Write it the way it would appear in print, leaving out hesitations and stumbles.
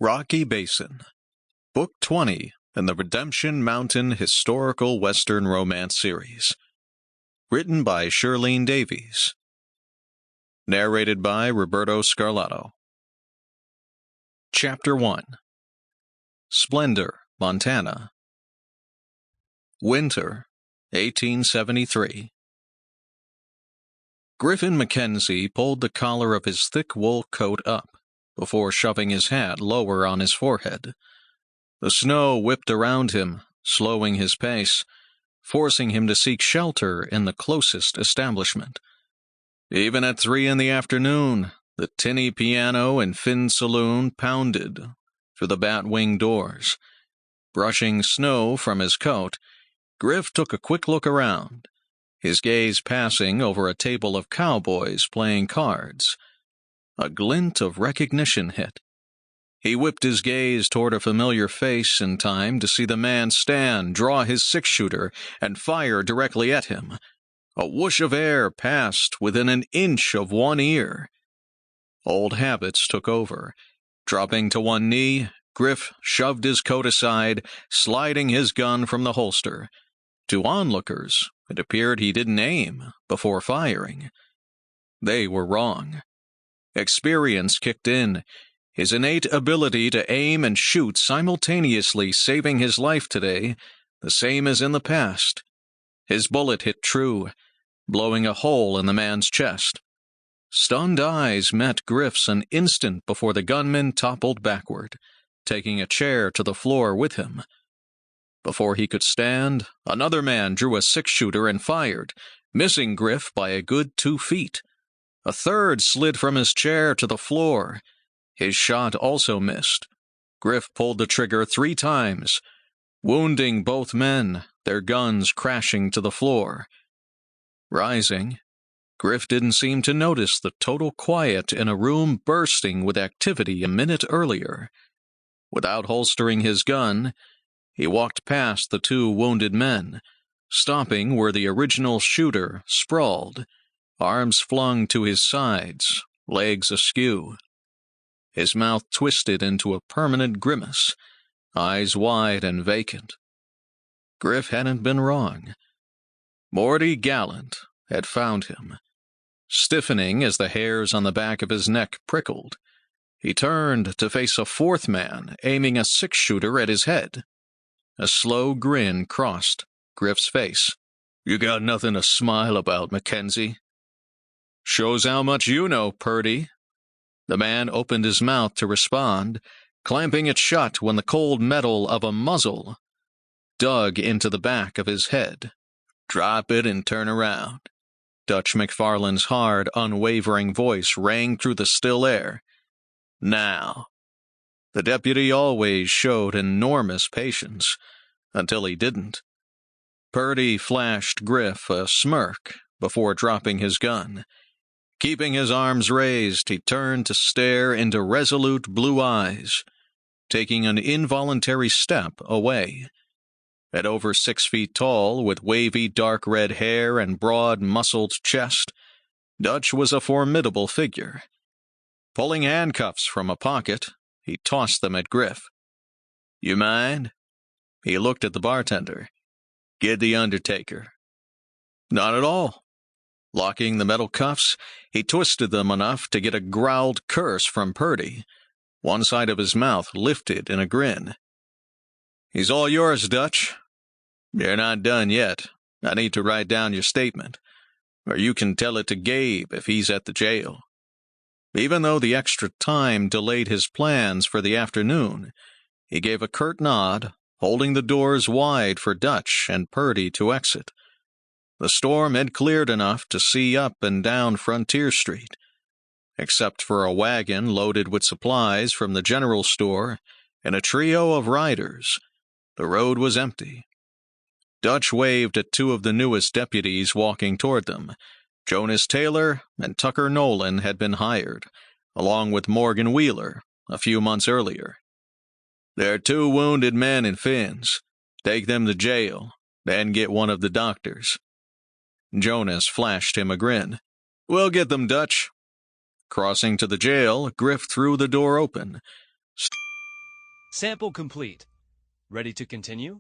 Rocky Basin, Book 20 in the Redemption Mountain Historical Western Romance Series. Written by Shirleen Davies. Narrated by Roberto Scarlato. Chapter 1. Splendor, Montana. Winter, 1873. Griffin MacKenzie pulled the collar of his thick wool coat up, before shoving his hat lower on his forehead. The snow whipped around him, slowing his pace, forcing him to seek shelter in the closest establishment. Even at 3 in the afternoon, the tinny piano and Finn saloon pounded through the bat-wing doors. Brushing snow from his coat, Griff took a quick look around, his gaze passing over a table of cowboys playing cards. A glint of recognition hit. He whipped his gaze toward a familiar face in time to see the man stand, draw his six-shooter, and fire directly at him. A whoosh of air passed within an inch of one ear. Old habits took over. Dropping to one knee, Griff shoved his coat aside, sliding his gun from the holster. To onlookers, it appeared he didn't aim before firing. They were wrong. Experience kicked in, his innate ability to aim and shoot simultaneously saving his life today, the same as in the past. His bullet hit true, blowing a hole in the man's chest. Stunned eyes met Griff's an instant before the gunman toppled backward, taking a chair to the floor with him. Before he could stand, another man drew a six-shooter and fired, missing Griff by a good 2 feet. A third slid from his chair to the floor. His shot also missed. Griff pulled the trigger 3 times, wounding both men, their guns crashing to the floor. Rising, Griff didn't seem to notice the total quiet in a room bursting with activity a minute earlier. Without holstering his gun, he walked past the 2 wounded men, stopping where the original shooter sprawled, arms flung to his sides, legs askew. His mouth twisted into a permanent grimace, eyes wide and vacant. Griff hadn't been wrong. Morty Gallant had found him. Stiffening as the hairs on the back of his neck prickled, he turned to face a 4th man aiming a 6-shooter at his head. A slow grin crossed Griff's face. "You got nothing to smile about, MacKenzie." "Shows how much you know, Purdy." The man opened his mouth to respond, clamping it shut when the cold metal of a muzzle dug into the back of his head. "Drop it and turn around." Dutch McFarland's hard, unwavering voice rang through the still air. "Now." The deputy always showed enormous patience, until he didn't. Purdy flashed Griff a smirk before dropping his gun. Keeping his arms raised, he turned to stare into resolute blue eyes, taking an involuntary step away. At over 6 feet tall, with wavy dark red hair and broad muscled chest, Dutch was a formidable figure. Pulling handcuffs from a pocket, he tossed them at Griff. "You mind?" He looked at the bartender. "Get the undertaker." "Not at all." Locking the metal cuffs, he twisted them enough to get a growled curse from Purdy. One side of his mouth lifted in a grin. "He's all yours, Dutch." "You're not done yet. I need to write down your statement, or you can tell it to Gabe if he's at the jail." Even though the extra time delayed his plans for the afternoon, he gave a curt nod, holding the doors wide for Dutch and Purdy to exit. The storm had cleared enough to see up and down Frontier Street. Except for a wagon loaded with supplies from the general store and a trio of riders, the road was empty. Dutch waved at 2 of the newest deputies walking toward them. Jonas Taylor and Tucker Nolan had been hired, along with Morgan Wheeler, a few months earlier. "There are 2 wounded men in Finn's. Take them to jail, then get one of the doctors." Jonas flashed him a grin. "We'll get them, Dutch." Crossing to the jail, Griff threw the door open. Sample complete. Ready to continue?